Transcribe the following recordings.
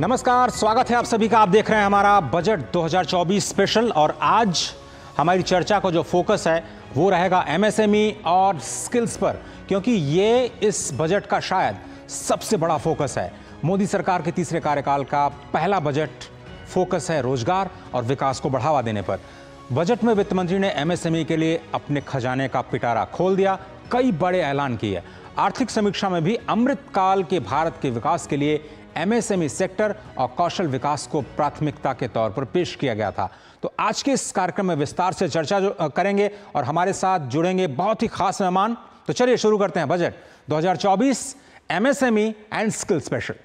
नमस्कार, स्वागत है आप सभी का। आप देख रहे हैं हमारा बजट 2024 स्पेशल और आज हमारी चर्चा का जो फोकस है वो रहेगा एमएसएमई और स्किल्स पर, क्योंकि ये इस बजट का शायद सबसे बड़ा फोकस है। मोदी सरकार के तीसरे कार्यकाल का पहला बजट फोकस है रोजगार और विकास को बढ़ावा देने पर। बजट में वित्त मंत्री ने एमएसएमई के लिए अपने खजाने का पिटारा खोल दिया, कई बड़े ऐलान किए। आर्थिक समीक्षा में भी अमृतकाल के भारत के विकास के लिए एमएसएमई सेक्टर और कौशल विकास को प्राथमिकता के तौर पर पेश किया गया था। तो आज के इस कार्यक्रम में विस्तार से चर्चा करेंगे और हमारे साथ जुड़ेंगे बहुत ही खास मेहमान। तो चलिए शुरू करते हैं budget 2024 MSME and skill special.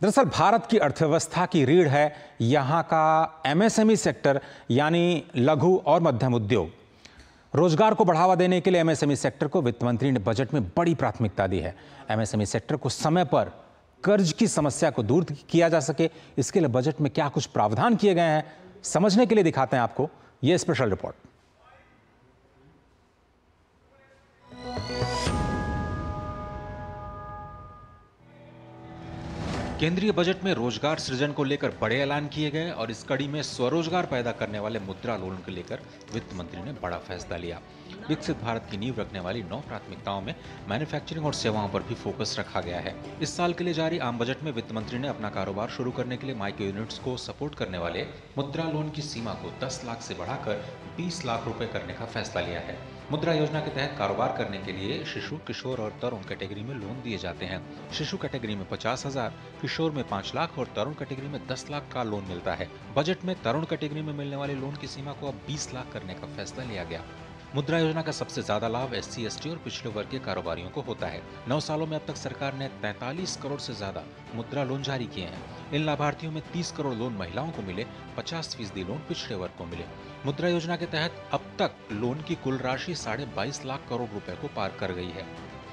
दरअसल भारत की अर्थव्यवस्था की रीढ़ है यहां का एमएसएमई सेक्टर, यानी लघु और मध्यम उद्योग। रोजगार को बढ़ावा देने के लिए एमएसएमई सेक्टर को वित्त मंत्री ने बजट में बड़ी प्राथमिकता दी है। एमएसएमई सेक्टर को समय पर कर्ज की समस्या को दूर किया जा सके, इसके लिए बजट में क्या कुछ प्रावधान किए गए हैं, समझने के लिए दिखाते हैं आपको यह स्पेशल रिपोर्ट। केंद्रीय बजट में रोजगार सृजन को लेकर बड़े ऐलान किए गए और इस कड़ी में स्वरोजगार पैदा करने वाले मुद्रा लोन को लेकर वित्त मंत्री ने बड़ा फैसला लिया। विकसित भारत की नींव रखने वाली 9 प्राथमिकताओं में मैन्युफैक्चरिंग और सेवाओं पर भी फोकस रखा गया है। इस साल के लिए जारी आम बजट में वित्त मंत्री ने अपना कारोबार शुरू करने के लिए माइक्रो यूनिट्स को सपोर्ट करने वाले मुद्रा लोन की सीमा को 10 लाख से बढ़ाकर 20 लाख रुपए करने का फैसला लिया है। मुद्रा योजना के तहत कारोबार करने के लिए शिशु, किशोर और तरुण कैटेगरी में लोन दिए जाते हैं। शिशु कैटेगरी में 50,000, किशोर में 5 लाख और तरुण कैटेगरी में 10 लाख का लोन मिलता है। बजट में तरुण कैटेगरी में मिलने वाले लोन की सीमा को अब 20 लाख करने का फैसला लिया गया। मुद्रा योजना का सबसे ज्यादा लाभ एससी, एसटी और पिछड़े वर्ग के कारोबारियों को होता है। 9 सालों में अब तक सरकार ने 43 करोड़ से ज्यादा मुद्रा लोन जारी किए हैं। इन लाभार्थियों में 30 करोड़ लोन महिलाओं को मिले, 50% लोन पिछड़े वर्ग को मिले। मुद्रा योजना के तहत अब तक लोन की कुल राशि 22.5 लाख करोड़ रुपए को पार कर गई है।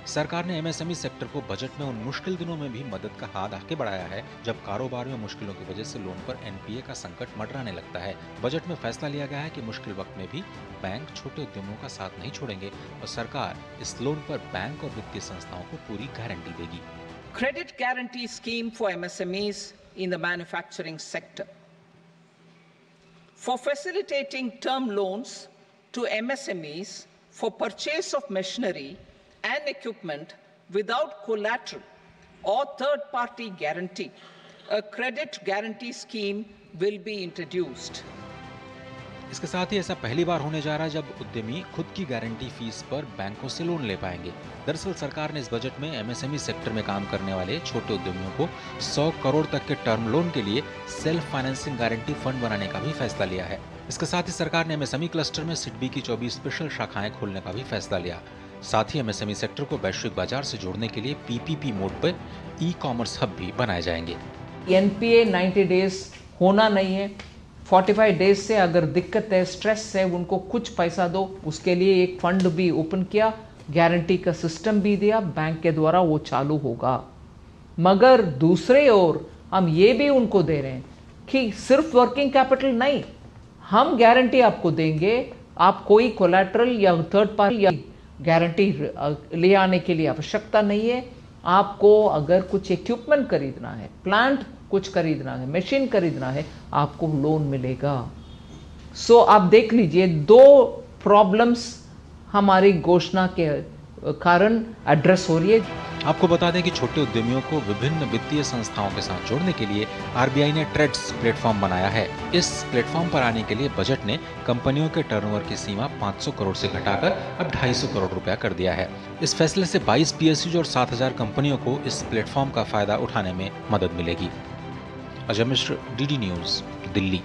सरकार ने एमएसएमई सेक्टर को बजट में उन मुश्किल दिनों में भी मदद का हाथ आगे बढ़ाया है जब कारोबार में मुश्किलों की वजह से लोन पर एनपीए का संकट मंडराने लगता है। बजट में फैसला लिया गया है कि मुश्किल वक्त में भी बैंक छोटे उद्यमों का साथ नहीं छोड़ेंगे और सरकार इस लोन पर बैंक और वित्तीय संस्थाओं को पूरी गारंटी देगी। Credit guarantee scheme for MSMEs in the manufacturing sector. For facilitating term loans to MSMEs for purchase of machinery and equipment without collateral or third-party guarantee, a credit guarantee scheme will be introduced. इसके साथ ही ऐसा पहली बार होने जा रहा है जब उद्यमी खुद की गारंटी फीस पर बैंकों से लोन ले पाएंगे। दरअसल सरकार ने इस बजट में एमएसएमई सेक्टर में काम करने वाले छोटे उद्यमियों को 100 करोड़ तक के टर्म लोन के लिए सेल्फ फाइनेंसिंग गारंटी फंड बनाने का भी फैसला लिया है। इसके साथ ही सरकार ने एमएसएमई क्लस्टर में सिडबी की 24 स्पेशल शाखाएं खोलने का भी फैसला लिया। साथ ही एमएसएमई सेक्टर को वैश्विक बाजार से जोड़ने के लिए पीपीपी मोड पर ई कॉमर्स हब भी बनाए जाएंगे। एनपीए 90 डेज होना नहीं है, 45 डेज से अगर दिक्कत है, स्ट्रेस है, उनको कुछ पैसा दो, उसके लिए एक फंड भी ओपन किया, गारंटी का सिस्टम भी दिया, बैंक के द्वारा वो चालू होगा। मगर दूसरे ओर हम ये भी उनको दे रहे हैं कि सिर्फ वर्किंग कैपिटल नहीं, हम गारंटी आपको देंगे, आप कोई कोलैटरल या थर्ड पार्टी या गारंटी ले आने के लिए आवश्यकता नहीं है। आपको अगर कुछ इक्विपमेंट खरीदना है, प्लांट कुछ खरीदना है, मशीन खरीदना है, आपको लोन मिलेगा। सो आप देख लीजिए, 2 प्रॉब्लम्स हमारी घोषणा के कारण एड्रेस हो रही है। आपको बता दें कि छोटे उद्यमियों को विभिन्न वित्तीय संस्थाओं के साथ जोड़ने के लिए आरबीआई ने ट्रेड्स प्लेटफॉर्म बनाया है। इस प्लेटफॉर्म पर आने के लिए बजट ने कंपनियों के टर्नओवर की सीमा 500 करोड़ से घटाकर अब 250 करोड़ रुपया कर दिया है। इस फैसले से 22 पीएसयूज और 7000 कंपनियों को इस प्लेटफॉर्म का फायदा उठाने में मदद मिलेगी। Ajay Mishra, DD news, Delhi.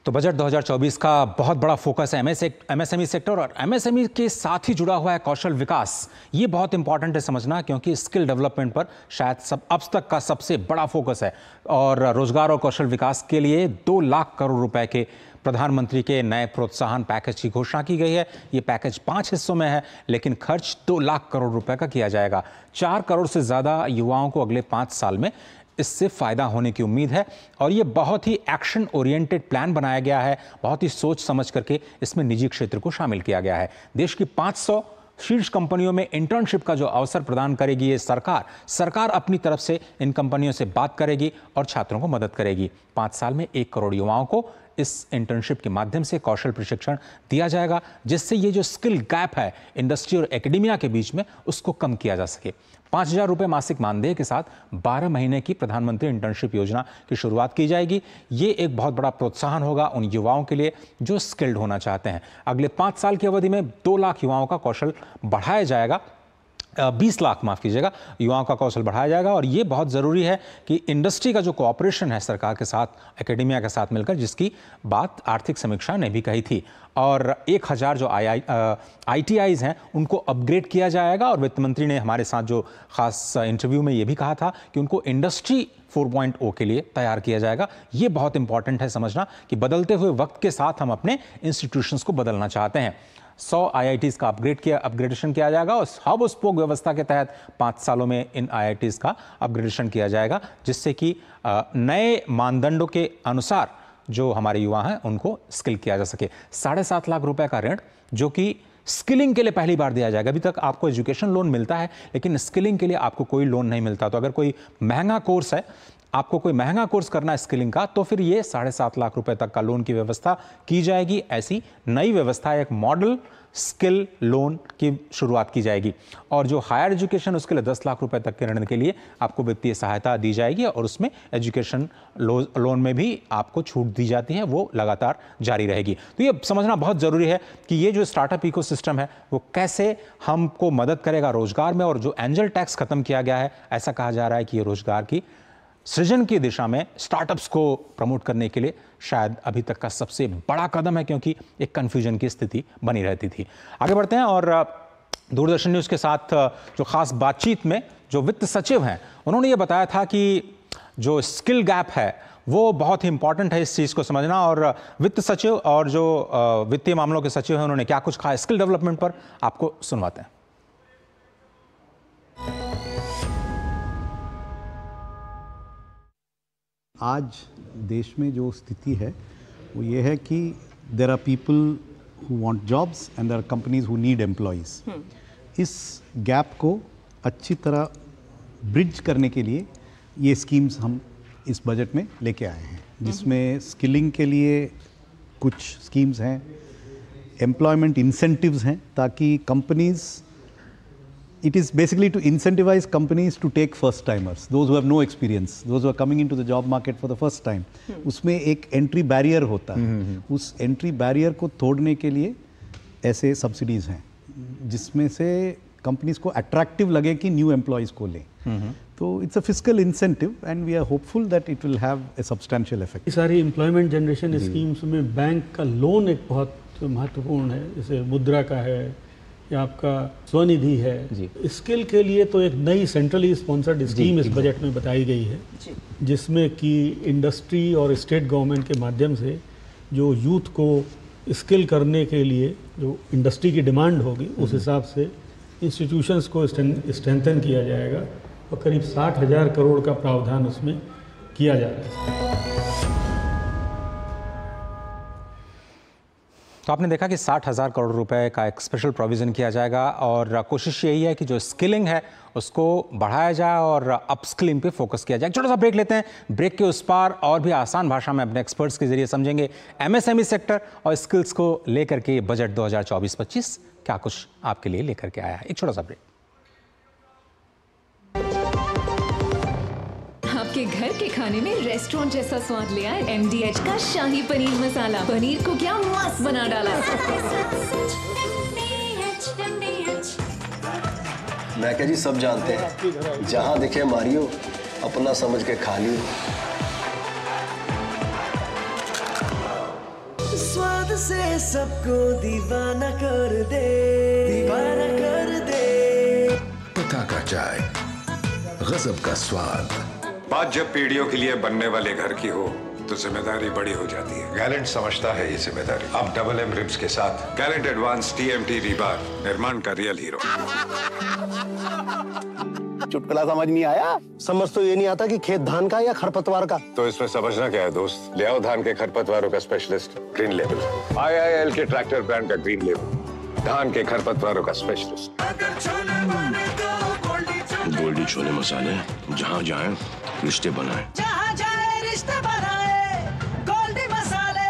तो बजट 2024 का बहुत बड़ा फोकस है एमएसएमई सेक्टर और एमएसएमई के साथ ही जुड़ा हुआ है कौशल विकास। ये बहुत इंपॉर्टेंट है समझना, क्योंकि स्किल डेवलपमेंट पर शायद अब तक का सबसे बड़ा फोकस है और रोजगार और कौशल विकास के लिए 2 लाख करोड़ रुपए के प्रधानमंत्री के नए प्रोत्साहन पैकेज की घोषणा की गई है। ये पैकेज 5 हिस्सों में है, लेकिन खर्च 2 लाख करोड़ रुपए का किया जाएगा। 4 करोड़ से ज्यादा युवाओं को अगले 5 साल में इससे फ़ायदा होने की उम्मीद है। और ये बहुत ही एक्शन ओरिएंटेड प्लान बनाया गया है, बहुत ही सोच समझ करके इसमें निजी क्षेत्र को शामिल किया गया है। देश की 500 शीर्ष कंपनियों में इंटर्नशिप का जो अवसर प्रदान करेगी ये सरकार अपनी तरफ से इन कंपनियों से बात करेगी और छात्रों को मदद करेगी। 5 साल में 1 करोड़ युवाओं को इस इंटर्नशिप के माध्यम से कौशल प्रशिक्षण दिया जाएगा, जिससे ये जो स्किल गैप है इंडस्ट्री और एकेडेमिया के बीच में, उसको कम किया जा सके। 5,000 रुपये मासिक मानदेय के साथ 12 महीने की प्रधानमंत्री इंटर्नशिप योजना की शुरुआत की जाएगी। ये एक बहुत बड़ा प्रोत्साहन होगा उन युवाओं के लिए जो स्किल्ड होना चाहते हैं। अगले 5 साल की अवधि में 2 लाख युवाओं का कौशल बढ़ाया जाएगा, 20 लाख माफ़ कीजिएगा, युवाओं का कौशल बढ़ाया जाएगा। और ये बहुत ज़रूरी है कि इंडस्ट्री का जो कोऑपरेशन है सरकार के साथ, एकेडेमिया के साथ मिलकर, जिसकी बात आर्थिक समीक्षा ने भी कही थी, और 1000 जो ITIs हैं उनको अपग्रेड किया जाएगा। और वित्त मंत्री ने हमारे साथ जो खास इंटरव्यू में ये भी कहा था कि उनको इंडस्ट्री 4.0 के लिए तैयार किया जाएगा। ये बहुत इंपॉर्टेंट है समझना कि बदलते हुए वक्त के साथ हम अपने इंस्टीट्यूशंस को बदलना चाहते हैं। 100 IITs का अपग्रेडेशन किया जाएगा और हब स्पोक व्यवस्था के तहत 5 सालों में इन IITs का अपग्रेडेशन किया जाएगा, जिससे कि नए मानदंडों के अनुसार जो हमारे युवा हैं उनको स्किल किया जा सके। 7.5 लाख रुपए का ऋण जो कि स्किलिंग के लिए पहली बार दिया जाएगा। अभी तक आपको एजुकेशन लोन मिलता है, लेकिन स्किलिंग के लिए आपको कोई लोन नहीं मिलता। तो अगर कोई महंगा कोर्स है, आपको कोई महंगा कोर्स करना है स्किलिंग का, तो फिर ये 7.5 लाख रुपए तक का लोन की व्यवस्था की जाएगी। ऐसी नई व्यवस्था, एक मॉडल स्किल लोन की शुरुआत की जाएगी। और जो हायर एजुकेशन, उसके लिए 10 लाख रुपए तक के ऋण के लिए आपको वित्तीय सहायता दी जाएगी, और उसमें एजुकेशन लोन में भी आपको छूट दी जाती है, वो लगातार जारी रहेगी। तो ये समझना बहुत ज़रूरी है कि ये जो स्टार्टअप इकोसिस्टम है वो कैसे हमको मदद करेगा रोजगार में। और जो एंजल टैक्स खत्म किया गया है, ऐसा कहा जा रहा है कि ये रोजगार की सृजन की दिशा में स्टार्टअप्स को प्रमोट करने के लिए शायद अभी तक का सबसे बड़ा कदम है, क्योंकि एक कन्फ्यूजन की स्थिति बनी रहती थी। आगे बढ़ते हैं और दूरदर्शन न्यूज़ के साथ जो खास बातचीत में जो वित्त सचिव हैं, उन्होंने ये बताया था कि जो स्किल गैप है वो बहुत ही इंपॉर्टेंट है इस चीज़ को समझना। और वित्त सचिव और जो वित्तीय मामलों के सचिव हैं, उन्होंने क्या कुछ कहा स्किल डेवलपमेंट पर, आपको सुनवाते हैं। आज देश में जो स्थिति है वो ये है कि there are people who want jobs and there are companies who need employees. इस गैप को अच्छी तरह ब्रिज करने के लिए ये स्कीम्स हम इस बजट में लेके आए हैं, जिसमें स्किलिंग के लिए कुछ स्कीम्स हैं, एम्प्लॉयमेंट इंसेंटिव्स हैं, ताकि companies, it is basically to incentivize companies to take first timers, those who have no experience, those who are coming into the job market for the first time. उसमें एक entry barrier होता है, उस entry barrier को तोड़ने के लिए ऐसे सब्सिडीज हैं, जिसमें से कंपनीज को अट्रैक्टिव लगे कि न्यू एम्प्लॉयज को लें। तो it's a fiscal incentive and we are hopeful that it will have a substantial effect. सारी एम्प्लॉयमेंट जनरेशन स्कीम्स में बैंक का लोन एक बहुत महत्वपूर्ण है, जैसे मुद्रा का है या आपका स्वनिधि है। स्किल के लिए तो एक नई सेंट्रली स्पॉन्सर्ड स्कीम इस बजट में बताई गई है, जिसमें कि इंडस्ट्री और स्टेट गवर्नमेंट के माध्यम से जो यूथ को स्किल करने के लिए जो इंडस्ट्री की डिमांड होगी उस हिसाब से इंस्टीट्यूशंस को स्ट्रेंथन किया जाएगा, और करीब 60,000 करोड़ का प्रावधान उसमें किया जा रहा है। तो आपने देखा कि 60,000 करोड़ रुपए का एक स्पेशल प्रोविज़न किया जाएगा, और कोशिश यही है कि जो स्किलिंग है उसको बढ़ाया जाए और अपस्किलिंग पे फोकस किया जाए। छोटा सा ब्रेक लेते हैं, ब्रेक के उस पार और भी आसान भाषा में अपने एक्सपर्ट्स के जरिए समझेंगे MSME सेक्टर और स्किल्स को लेकर के बजट 2024-25 क्या कुछ आपके लिए लेकर के आया है। एक छोटा सा ब्रेक। आपके घर के खाने में रेस्टोरेंट जैसा स्वाद ले आए MDH का शाही पनीर मसाला। पनीर को क्या मस्त बना डाला। मैं क्या जी, सब जानते हैं, जहां दिखे मारियो, अपना समझ के खा लियो। स्वाद से सबको दीवाना कर दे, दीवाना कर दे। पता का चाय, गजब का स्वाद। बात जब पीढ़ियों के लिए बनने वाले घर की हो तो जिम्मेदारी बड़ी हो जाती है। गैलेंट समझता है ये जिम्मेदारी। अब डबल M रिब्स के साथ गैलेंट एडवांस TMT रीबार, निर्माण का रियल हीरो। चुटकुला समझ नहीं आया? समझ तो ये नहीं आता कि खेत धान का या खरपतवार का। तो इसमें समझना क्या है दोस्त? ले आओ धान के खरपतवारों का स्पेशलिस्ट ग्रीन लेवल, IIL के ट्रैक्टर ब्रांड का ग्रीन लेवल, धान के खरपतवारों का स्पेशलिस्ट। गोल्डी छोले मसाले, जहाँ जाए रिश्ते बनाए, जहाँ जाए रिश्ते बनाए, गोल्डी मसाले।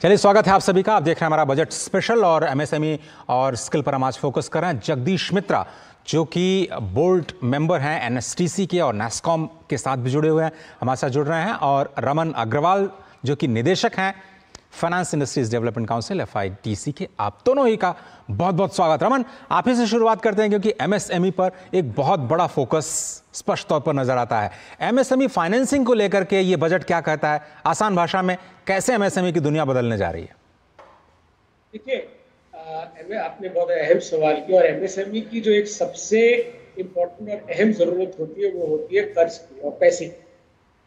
चलिए, स्वागत है आप सभी का। आप देख रहे हैं हमारा बजट स्पेशल और MSME और स्किल पर हम आज फोकस कर रहे हैं। जगदीश मित्रा जो कि बोर्ड मेंबर हैं NSTC के और NASSCOM के साथ भी जुड़े हुए हैं, हमारे साथ जुड़ रहे हैं, और रमन अग्रवाल जो कि निदेशक हैं finance industries development council FIDC के। आप दोनों ही का बहुत बहुत स्वागत। रमन, आप ही से शुरुआत करते हैं क्योंकि MSME पर एक बहुत बड़ा फोकस स्पष्ट तौर पर नजर आता है। MSME फाइनेंसिंग को लेकर के ये बजट क्या कहता है? आसान भाषा में कैसे MSME की दुनिया बदलने जा रही है? देखिए, आपने बहुत अहम सवाल किया, और MSME की जो एक सबसे इम्पोर्टेंट और अहम जरूरत होती है वो होती है कर्ज की और पैसे की।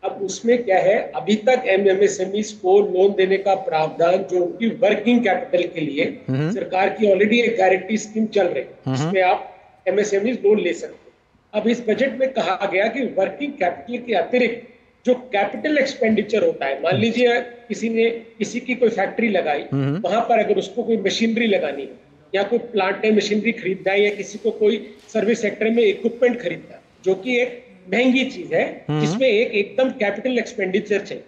अब उसमें क्या है, अभी तक MSMEs को लोन देने का प्रावधान जो उनकी वर्किंग कैपिटल के लिए सरकार की ऑलरेडी एक गारंटी स्कीम चल रही है, जिसमें आप MSMEs लोन ले सकते हैं। अब इस बजट में कहा गया कि वर्किंग कैपिटल के अतिरिक्त जो कैपिटल एक्सपेंडिचर होता है, मान लीजिए किसी की कोई फैक्ट्री लगाई, वहां पर अगर उसको कोई मशीनरी लगानी है या कोई प्लांट में मशीनरी खरीदना है, या किसी को कोई सर्विस सेक्टर में इक्विपमेंट खरीदना है, जो कि एक महंगी चीज है, जिसमें एकदम कैपिटल एक्सपेंडिचर चाहिए,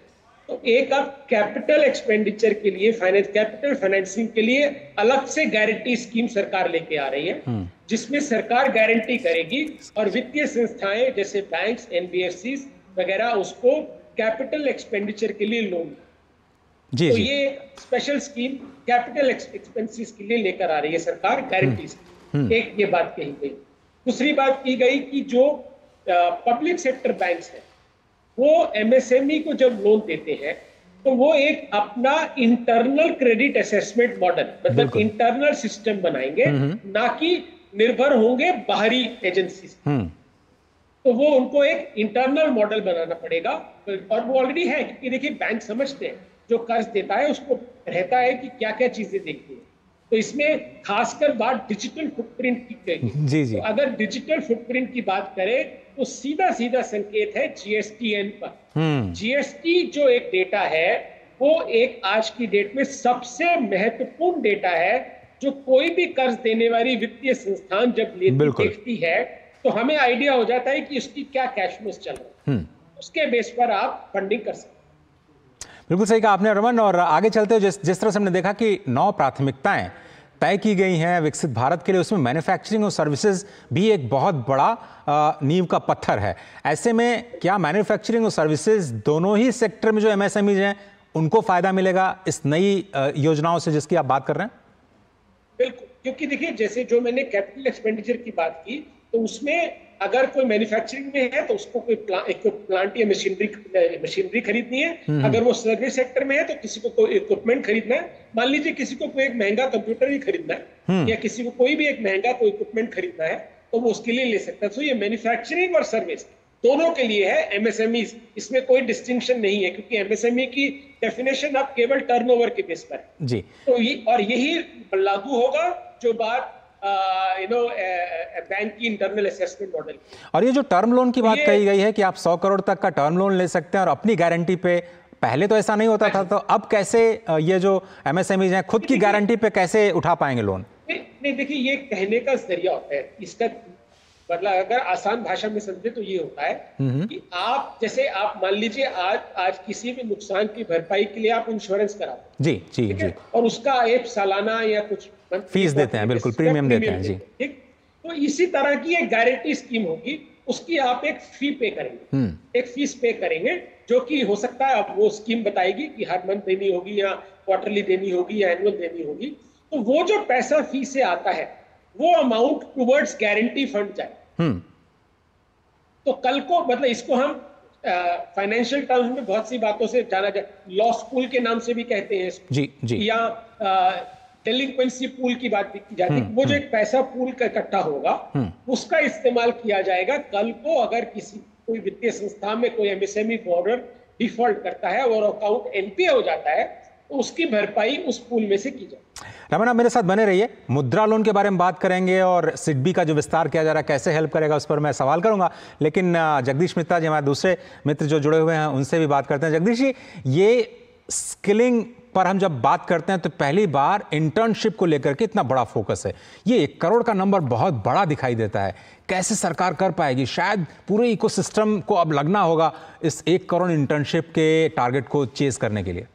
तो एक आप कैपिटल एक्सपेंडिचर के लिए कैपिटल फाइनेंसिंग के लिए अलग से गारंटी स्कीम सरकार लेके आ रही है, जिसमें सरकार गारंटी करेगी और वित्तीय संस्थाएं जैसे बैंक्स, NBFCs वगैरह उसको कैपिटल एक्सपेंडिचर के लिए लोन। तो ये स्पेशल स्कीम कैपिटल एक्सपेंसेस के लिए लेकर आ रही है सरकार गारंटी। एक ये बात कही गई। दूसरी बात की गई कि जो पब्लिक सेक्टर बैंक्स हैं वो MSME को जब लोन देते हैं तो वो एक अपना इंटरनल क्रेडिट असेसमेंट मॉडल, मतलब इंटरनल सिस्टम बनाएंगे, ना कि निर्भर होंगे बाहरी एजेंसी से। तो वो उनको एक इंटरनल मॉडल बनाना पड़ेगा, और वो ऑलरेडी है, क्योंकि देखिए बैंक समझते हैं जो कर्ज देता है उसको रहता है कि क्या क्या चीजें देखनी है। तो इसमें खासकर बात डिजिटल फुटप्रिंट की करेगी। तो अगर डिजिटल फुटप्रिंट की बात करें तो सीधा सीधा संकेत है GSTN पर। GST जो एक डेटा है वो एक आज की डेट में देखती महत्वपूर्ण डेटा है, जो कोई भी कर्ज देने वाली वित्तीय संस्थान जब देखती है तो हमें आइडिया हो जाता है कि उसकी क्या कैश फ्लो चल रहा है, उसके बेस पर आप फंडिंग कर सकते हैं। बिल्कुल सही कहा आपने रमन। और आगे चलते हुए जिस तरह से हमने देखा कि 9 प्राथमिकताएं तय की गई हैं विकसित भारत के लिए, उसमें मैन्युफैक्चरिंग और सर्विसेज भी एक बहुत बड़ा नींव का पत्थर है। ऐसे में क्या मैन्युफैक्चरिंग और सर्विसेज दोनों ही सेक्टर में जो MSMEs हैं उनको फायदा मिलेगा इस नई योजनाओं से जिसकी आप बात कर रहे हैं? बिल्कुल, क्योंकि देखिए जैसे जो मैंने कैपिटल एक्सपेंडिचर की बात की, तो उसमें अगर कोई मैन्युफैक्चरिंग में है तो उसको कोई प्लांट या मशीनरी खरीदनी है, अगर वो सर्विस सेक्टर में है तो किसी को कोई इक्विपमेंट खरीदना है, मान लीजिए किसी को कोई एक महंगा कंप्यूटर ही खरीदना है या किसी को कोई भी एक महंगा कोई इक्विपमेंट खरीदना है, तो वो उसके लिए ले सकता है। तो ये मैन्युफैक्चरिंग और सर्विस दोनों के लिए है MSMEs, इसमें कोई डिस्टिंक्शन नहीं है, क्योंकि MSME की डेफिनेशन अब केवल टर्नओवर के बेस पर है जी। तो यही लागू होगा जो बात बैंक की इंटरनल असेसमेंट मॉडल। और ये जो टर्म लोन की बात कही गई है कि आप 100 करोड़ तक का टर्म लोन ले सकते हैं और अपनी गारंटी पे, पहले तो ऐसा नहीं होता था, तो अब कैसे ये जो MSMEs हैं खुद की गारंटी पे कैसे उठा पाएंगे लोन? नहीं देखिए, ये कहने का जरिया होता है, इसका मतलब अगर आसान भाषा में समझे तो ये होता है कि आप जैसे आप मान लीजिए आज किसी भी नुकसान की भरपाई के लिए आप इंश्योरेंस कराते हैं जी, और उसका एक सालाना या कुछ फीस देते हैं, बिल्कुल प्रीमियम देते हैं जी। ठीक, तो इसी तरह की एक गारंटी स्कीम होगी, उसकी आप एक फी पे करेंगे, एक फीस पे करेंगे, जो कि हो सकता है अब वो स्कीम बताएगी कि हर मंथ देनी होगी या क्वार्टरली देनी होगी या एनुअल देनी होगी। तो वो जो पैसा फी से आता है वो अमाउंट टुवर्ड्स गारंटी फंड जाए। तो कल को मतलब इसको हम फाइनेंशियल टर्म्स में बहुत सी बातों से जाना जाए, लॉ स्कूल के नाम से भी कहते हैं जी, या डेलिंक्वेंसी पूल की बात भी की जाती है। वो जो एक पैसा पूल का इकट्ठा होगा उसका इस्तेमाल किया जाएगा। कल को अगर कोई वित्तीय संस्था में कोई MSME बॉर्डर डिफॉल्ट करता है और अकाउंट NPA हो जाता है तो उसकी भरपाई उस पूल में से की जाए। रमन, आप मेरे साथ बने रहिए। मुद्रा लोन के बारे में बात करेंगे और सिडबी का जो विस्तार किया जा रहा है कैसे हेल्प करेगा उस पर मैं सवाल करूंगा, लेकिन जगदीश मित्रा जी हमारे दूसरे मित्र जो जुड़े हुए हैं उनसे भी बात करते हैं। जगदीश जी, ये स्किलिंग पर हम जब बात करते हैं तो पहली बार इंटर्नशिप को लेकर के इतना बड़ा फोकस है। ये 1 करोड़ का नंबर बहुत बड़ा दिखाई देता है, कैसे सरकार कर पाएगी? शायद पूरे इकोसिस्टम को अब लगना होगा इस 1 करोड़ इंटर्नशिप के टारगेट को चेज करने के लिए।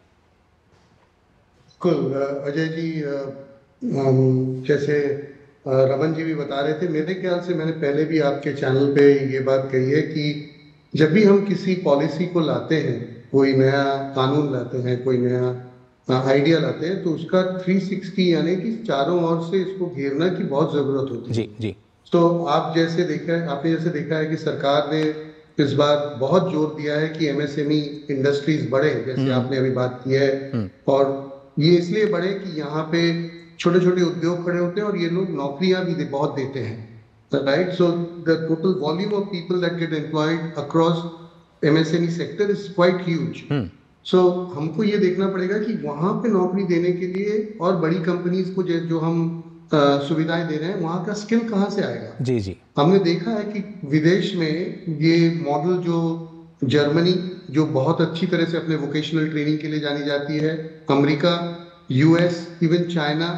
बिल्कुल अजय जी, जैसे रमन जी भी बता रहे थे, मेरे ख्याल से मैंने पहले भी आपके चैनल पे ये बात कही है कि जब भी हम किसी पॉलिसी को लाते हैं, कोई नया कानून लाते हैं, कोई नया आइडिया लाते हैं, तो उसका 360 यानी कि चारों ओर से इसको घेरना की बहुत जरूरत होती है। जी जी। तो आपने जैसे देखा है कि सरकार ने इस बार बहुत जोर दिया है कि एमएसएमई इंडस्ट्रीज बढ़े, जैसे आपने अभी बात की है, और ये इसलिए बढ़े कि यहाँ पे छोटे छोटे उद्योग खड़े होते हैं और ये लोग नौकरियां भी बहुत देते हैं, right? So the total volume of people that get employed across MSME sector is quite huge. So हमको ये देखना पड़ेगा कि वहां पे नौकरी देने के लिए और बड़ी कंपनीज को जो हम सुविधाएं दे रहे हैं, वहां का स्किल कहाँ से आएगा? जी जी। हमने देखा है कि विदेश में ये मॉडल, जो जर्मनी जो बहुत अच्छी तरह से अपने वोकेशनल ट्रेनिंग के लिए जानी जाती है, अमेरिका, यूएस, इवन चाइना,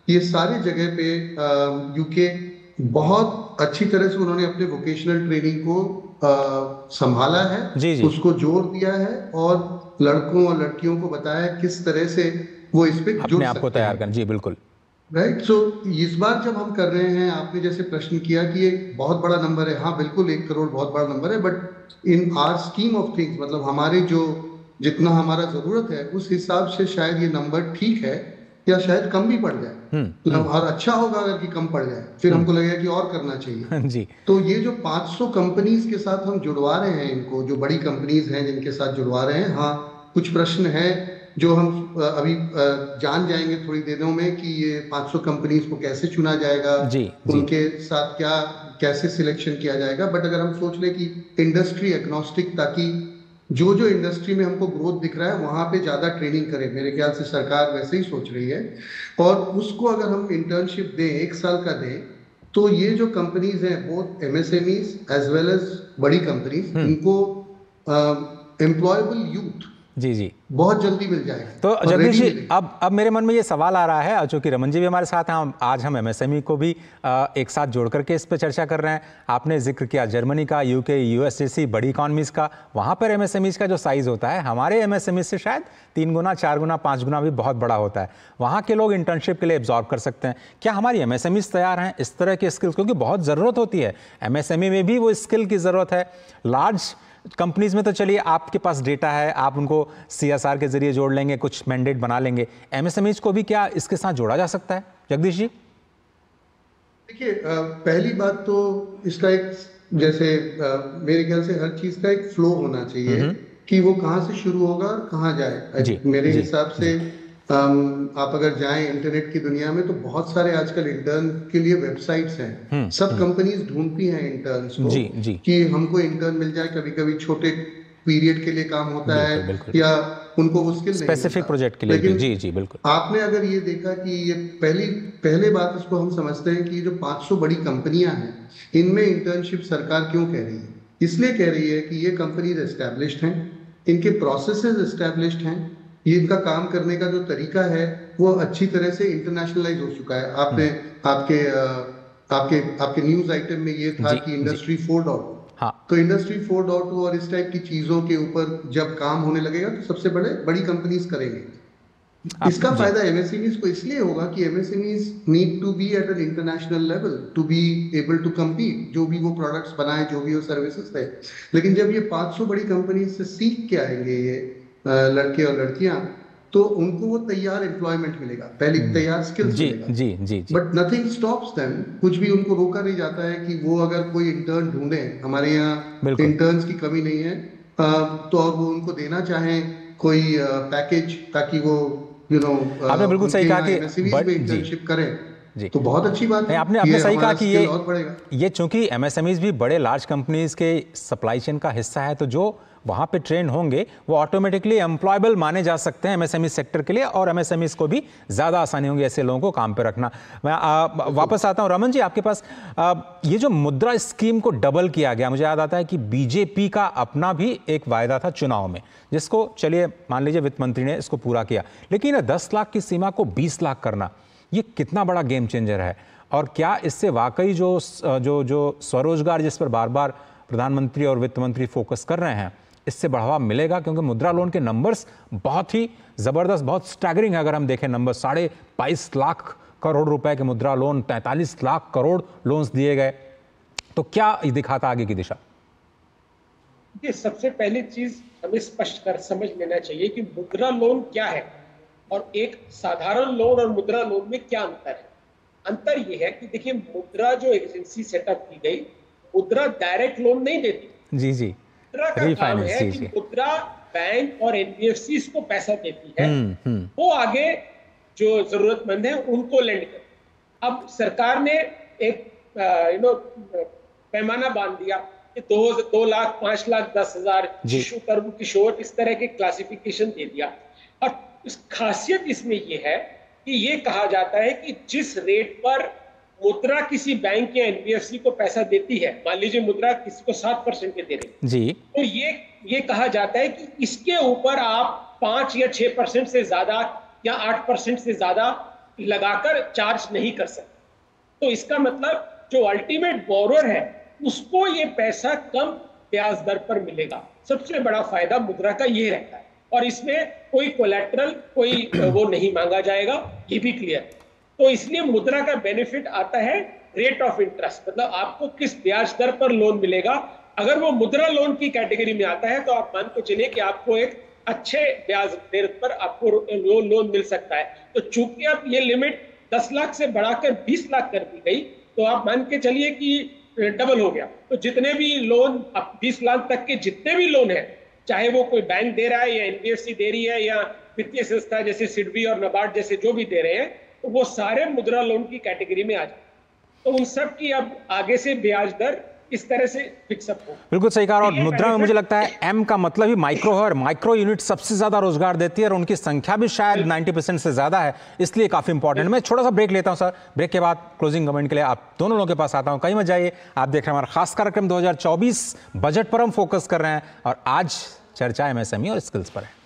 ये सारे जगह पे यूके बहुत अच्छी तरह से उन्होंने अपने वोकेशनल ट्रेनिंग को संभाला है, जी जी। उसको जोर दिया है और लड़कों और लड़कियों को बताया किस तरह से वो इस पे अपने आप को तैयार करना। जी बिल्कुल, राइट। सो इस बार जब हम कर रहे हैं, आपने जैसे प्रश्न किया कि ये बहुत बड़ा नंबर है, हाँ बिल्कुल 1 करोड़ बहुत बड़ा नंबर है, but in our scheme of things, मतलब हमारे जो जितना हमारा जरूरत है उस हिसाब से शायद ये नंबर ठीक है, या शायद कम भी पड़ जाए। और अच्छा होगा अगर कि कम पड़ जाए, फिर हमको लगेगा कि और करना चाहिए। जी। तो ये जो 500 कंपनीज के साथ हम जुड़वा रहे हैं, इनको जो बड़ी कंपनीज हैं जिनके साथ जुड़वा रहे हैं, हाँ कुछ प्रश्न है जो हम अभी जान जाएंगे थोड़ी देरों में कि ये 500 कंपनीज को कैसे चुना जाएगा, उनके साथ कैसे सिलेक्शन किया जाएगा। बट अगर हम सोच लें कि इंडस्ट्री एग्नोस्टिक, ताकि जो जो इंडस्ट्री में हमको ग्रोथ दिख रहा है वहां पे ज्यादा ट्रेनिंग करें, मेरे ख्याल से सरकार वैसे ही सोच रही है, और उसको अगर हम इंटर्नशिप दें, 1 साल का दें, तो ये जो कंपनीज हैं, both MSMEs as well as बड़ी कंपनीज, इनको एम्प्लॉयबल यूथ जी जी बहुत जल्दी मिल जाएगा। तो जगदीश जी, अब मेरे मन में ये सवाल आ रहा है, चूंकि रमन जी भी हमारे साथ हैं, आज हम एमएसएमई को भी एक साथ जोड़ करके इस पर चर्चा कर रहे हैं। आपने जिक्र किया जर्मनी का, यूके, यूएस जैसी बड़ी इकॉनमीज का, वहाँ पर एमएसएमईज का जो साइज होता है हमारे एमएसएमई से शायद 3 गुना, 4 गुना, 5 गुना भी बहुत बड़ा होता है। वहाँ के लोग इंटर्नशिप के लिए एब्जॉर्ब कर सकते हैं। क्या हमारी एमएसएमईज तैयार हैं इस तरह के स्किल्स? क्योंकि बहुत ज़रूरत होती है एमएसएमई में भी, वो स्किल की ज़रूरत है। लार्ज कंपनीज में तो चलिए आपके पास डेटा है, आप उनको सीएसआर के जरिए जोड़ लेंगे, कुछ मैंडेट बना लेंगे। एमएसएमईज को भी क्या इसके साथ जोड़ा जा सकता है जगदीश जी? देखिए, पहली बात तो इसका एक, जैसे मेरे ख्याल से हर चीज का एक फ्लो होना चाहिए कि वो कहाँ से शुरू होगा और कहाँ जाए। मेरे हिसाब से आप अगर जाएं इंटरनेट की दुनिया में, तो बहुत सारे आजकल इंटर्न के लिए वेबसाइट्स हैं। सब कंपनीज ढूंढती हैं इंटर्न्स को कि हमको इंटर्न मिल जाए। कभी कभी छोटे पीरियड के लिए काम होता है या उनको वो स्किल स्पेसिफिक प्रोजेक्ट के लिए। लेकिन जी जी बिल्कुल। आपने अगर ये देखा कि ये पहले बात इसको हम समझते हैं कि ये जो 500 बड़ी कंपनियां हैं, इनमें इंटर्नशिप सरकार क्यों कह रही है? इसलिए कह रही है कि ये कंपनीज एस्टैब्लिश्ड हैं, इनके प्रोसेसेस एस्टैब्लिश्ड हैं, ये इनका काम करने का जो तरीका है वो अच्छी तरह से इंटरनेशनलाइज हो चुका है। आपने आपके न्यूज आइटम में ये था कि इंडस्ट्री 4.0, हाँ, तो इंडस्ट्री 4.0 और इस टाइप की चीजों के ऊपर जब काम होने लगेगा तो सबसे बड़ी कंपनीज करेंगे। इसका फायदा एमएसएमईज को इसलिए होगा कि MSMEs need to be at an international level to be able to compete, जो भी वो प्रोडक्ट्स बनाए, जो भी वो सर्विसेज है। लेकिन जब ये 500 बड़ी कंपनीज से सीख के आएंगे ये लड़के और लड़कियां, तो उनको वो तैयार एम्प्लॉयमेंट मिलेगा, पहले तैयार स्किल्स मिलेगा। जी जी। बट नथिंग स्टॉप्स देम, कुछ भी उनको रोका नहीं जाता है कि वो अगर कोई इंटर्न ढूंढे, हमारे यहाँ इंटर्न्स की कमी नहीं है, तो और वो उनको देना चाहें कोई पैकेज, ताकि वो आपने बिल्कुल सही कहा कि इंटर्नशिप करें, जी। तो बहुत अच्छी बात है। आपने सही कहा कि ये चूंकि एमएसएमईज भी बड़े लार्ज कंपनीज के सप्लाई चेन का हिस्सा है, तो जो वहाँ पे ट्रेन होंगे वो ऑटोमेटिकली एम्प्लॉयबल माने जा सकते हैं एमएसएमई सेक्टर के लिए, और एमएसएमईज को भी ज़्यादा आसानी होगी ऐसे लोगों को काम पे रखना। मैं वापस आता हूँ रमन जी आपके पास। ये जो मुद्रा स्कीम को डबल किया गया, मुझे याद आता है कि बीजेपी का अपना भी एक वायदा था चुनाव में, जिसको चलिए मान लीजिए वित्त मंत्री ने इसको पूरा किया, लेकिन 10 लाख की सीमा को 20 लाख करना, ये कितना बड़ा गेम चेंजर है? और क्या इससे वाकई जो स्वरोजगार जिस पर बार बार प्रधानमंत्री और वित्त मंत्री फोकस कर रहे हैं, इससे बढ़ावा मिलेगा? क्योंकि मुद्रा लोन के नंबर्स बहुत ही जबरदस्त, बहुत स्टैगरिंग है। अगर हम देखें नंबर, 22.5 लाख करोड़ रुपए के मुद्रा लोन, 43 लाख करोड़ लोन्स दिए गए, तो क्या दिखाता आगे की दिशा? ये सबसे पहली चीज हमें स्पष्ट कर समझ लेना चाहिए कि मुद्रा लोन क्या है और एक साधारण लोन और मुद्रा लोन में क्या अंतर है। अंतर यह है कि देखिए, मुद्रा जो एजेंसी सेटअप की गई, मुद्रा डायरेक्ट लोन नहीं देती। जी जी, मुद्रा का काम है कि मुद्रा बैंक और एनबीएफसी को पैसा देती है, वो आगे जो जरूरतमंद है उनको लेंड कर। अब सरकार ने एक पैमाना बांध दिया कि 2 लाख, 5 लाख, 10,000, शिशु, तरुण, किशोर, इस तरह के क्लासिफिकेशन दे दिया। और इस खासियत इसमें यह है कि ये कहा जाता है कि जिस रेट पर मुद्रा किसी बैंक या एनबीएफसी को पैसा देती है, मान लीजिए मुद्रा किसी को 7% के दे रही जी, तो ये कहा जाता है कि इसके ऊपर आप 5 या 6% से ज्यादा या 8% से ज्यादा लगाकर चार्ज नहीं कर सकते। तो इसका मतलब जो अल्टीमेट बोरोर है उसको ये पैसा कम ब्याज दर पर मिलेगा। सबसे बड़ा फायदा मुद्रा का ये रहता है, और इसमें कोई कोलैटरल, कोई वो नहीं मांगा जाएगा, ये भी क्लियर। तो इसलिए मुद्रा का बेनिफिट आता है रेट ऑफ इंटरेस्ट, मतलब आपको किस ब्याज दर पर लोन मिलेगा। अगर वो मुद्रा लोन की कैटेगरी में आता है तो आप मान के चलिए कि आपको एक अच्छे ब्याज दर पर आपको लोन मिल सकता है। तो चूंकि अब ये लिमिट 10 लाख से बढ़ाकर 20 लाख कर दी गई, तो आप मान के चलिए कि डबल हो गया। तो जितने भी लोन, 20 लाख तक के जितने भी लोन है, चाहे वो कोई बैंक दे रहा है या एनबीएफसी दे रही है या वित्तीय संस्था जैसे सिडबी और नाबार्ड जैसे जो भी दे रहे हैं, तो वो सारे मुद्रा लोन की कैटेगरी में आ जाए। तो उन सब की अब आगे से ब्याज दर इस तरह से फिक्सअप हो। बिल्कुल सही कहा। और मुद्रा में मुझे लगता है एम का मतलब ही माइक्रो है, और माइक्रो यूनिट सबसे ज्यादा रोजगार देती है, और उनकी संख्या भी शायद 90% से ज्यादा है, इसलिए काफी इंपॉर्टेंट है। मैं छोटा सा ब्रेक लेता हूं सर, ब्रेक के बाद क्लोजिंग कमेंट के लिए आप दोनों लोगों के पास आता हूं। कहीं मत जाइए, आप देख रहे हैं हमारा खास कार्यक्रम 2024 बजट पर हम फोकस कर रहे हैं, और आज चर्चा एमएसएमई और स्किल्स पर है।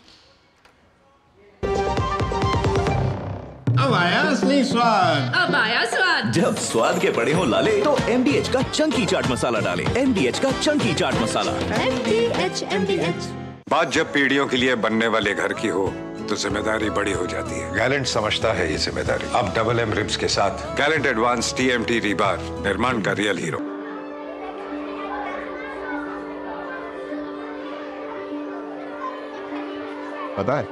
अब आया असली स्वाद, अब आया स्वाद। जब स्वाद के बड़े हो लाले तो MDH का चंकी चाट मसाला डालें। MDH का चंकी चाट मसाला। MDH। बात जब पीढ़ियों के लिए बनने वाले घर की हो तो जिम्मेदारी बड़ी हो जाती है। गैलेंट समझता है ये जिम्मेदारी। अब डबल M रिब्स के साथ गैलेंट एडवांस TMT रीबार, निर्माण का रियल हीरो। पता है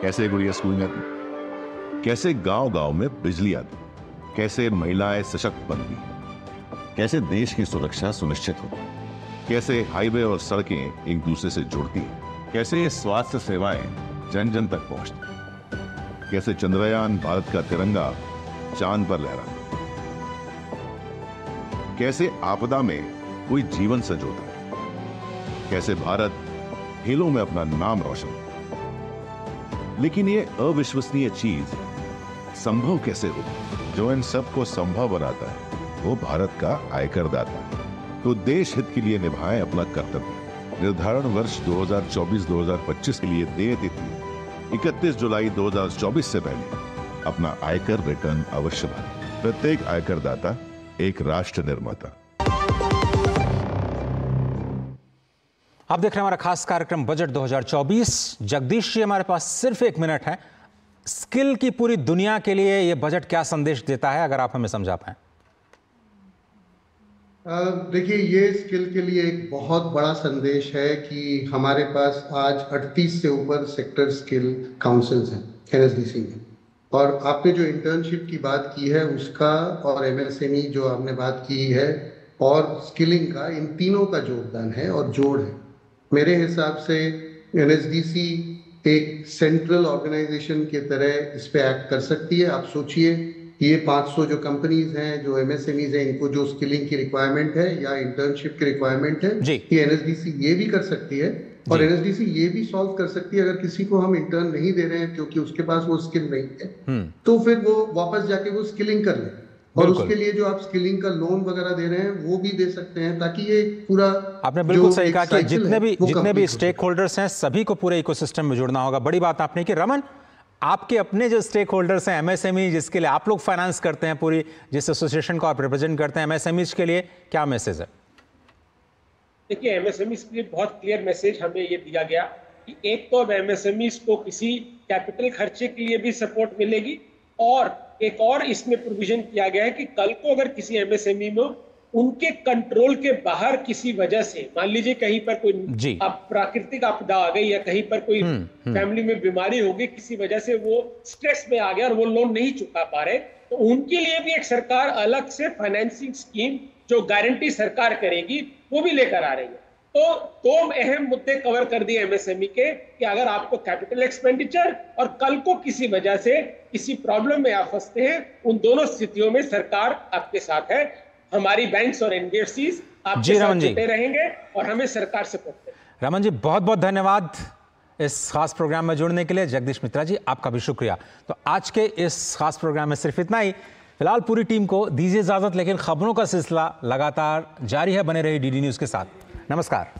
कैसे गुड़िया स्कूल में आती, कैसे गांव गांव में बिजली आती, कैसे महिलाएं सशक्त बनती, कैसे देश की सुरक्षा सुनिश्चित होती, कैसे हाईवे और सड़कें एक दूसरे से जुड़ती हैं, कैसे ये स्वास्थ्य सेवाएं जन जन तक पहुंचती, कैसे चंद्रयान भारत का तिरंगा चांद पर लहराता, कैसे आपदा में कोई जीवन संजोता, कैसे भारत खेलों में अपना नाम रोशन। लेकिन ये अविश्वसनीय चीज संभव कैसे हो? जो इन सब को संभव बनाता है वो भारत का आयकर दाता है। तो देश हित के लिए निभाएं अपना कर्तव्य। निर्धारण वर्ष 2024-2025 के लिए देय तिथि 31 जुलाई 2024 से पहले अपना आयकर रिटर्न अवश्य भरें। प्रत्येक आयकर दाता एक राष्ट्र निर्माता। आप देख रहे हैं हमारा खास कार्यक्रम बजट 2024। जगदीश जी, हमारे पास सिर्फ 1 मिनट है। स्किल की पूरी दुनिया के लिए ये बजट क्या संदेश देता है, अगर आप हमें समझा पाएं? देखिए, ये स्किल के लिए एक बहुत बड़ा संदेश है कि हमारे पास आज 38 से ऊपर सेक्टर स्किल काउंसिल्स हैं NSDC में, और आपने जो इंटर्नशिप की बात की है उसका, और MSME जो आपने बात की है, और स्किलिंग का, इन तीनों का योगदान है और जोड़ है। मेरे हिसाब से NSDC एक सेंट्रल ऑर्गेनाइजेशन की तरह इस पे एक्ट कर सकती है। आप सोचिए ये 500 जो कंपनीज हैं, जो MSMEs हैं, इनको जो स्किलिंग की रिक्वायरमेंट है या इंटर्नशिप की रिक्वायरमेंट है, ये NSDC ये भी कर सकती है। और NSDC ये भी सॉल्व कर सकती है अगर किसी को हम इंटर्न नहीं दे रहे हैं क्योंकि उसके पास वो स्किल नहीं है, तो फिर वो वापस जाके वो स्किलिंग कर ले। और उसके लिए जो आप स्किलिंग का लोन वगैरह दे रहे हैं वो भी दे सकते हैं, ताकि ये पूरा, आपने बिल्कुल सही कहा कि जितने भी स्टेक होल्डर्स हैं सभी को पूरे इकोसिस्टम में जुड़ना होगा। बड़ी बात आपने की। रमन, आपके अपने जो स्टेक होल्डर्स हैं MSME, जिसके लिए आप लोग फाइनेंस करते हैं, पूरी जिस एसोसिएशन को आप रिप्रेजेंट करते हैं, MSMEs के लिए क्या मैसेज है? देखिए, MSMEs के लिए बहुत क्लियर मैसेज हमें ये दिया गया कि एक तो अब MSMEs को किसी कैपिटल खर्चे के लिए भी सपोर्ट मिलेगी, और एक और इसमें प्रोविजन किया गया है कि कल को अगर किसी MSME में उनके कंट्रोल के बाहर किसी वजह से, मान लीजिए कहीं पर कोई प्राकृतिक आपदा आ गई या कहीं पर कोई फैमिली में बीमारी हो गई, किसी वजह से वो स्ट्रेस में आ गया और वो लोन नहीं चुका पा रहे, तो उनके लिए भी एक सरकार अलग से फाइनेंसिंग स्कीम जो गारंटी सरकार करेगी वो भी लेकर आ रही है। तो दो अहम मुद्दे कवर कर दिए MSME के कि अगर आपको कैपिटल एक्सपेंडिचर और कल को किसी वजह से किसी प्रॉब्लम में आप फंसते हैं, उन दोनों स्थितियों में सरकार आपके साथ है। हमारी बैंक्स और NBFCs आपके साथ जुटे रहेंगे और हमें सरकार सपोर्ट करेंगे। रमन जी, बहुत बहुत धन्यवाद इस खास प्रोग्राम में जुड़ने के लिए। जगदीश मित्रा जी, आपका भी शुक्रिया। तो आज के इस खास प्रोग्राम में सिर्फ इतना ही। फिलहाल पूरी टीम को दीजिए इजाजत, लेकिन खबरों का सिलसिला लगातार जारी है। बने रहिए DD न्यूज़ के साथ। नमस्कार।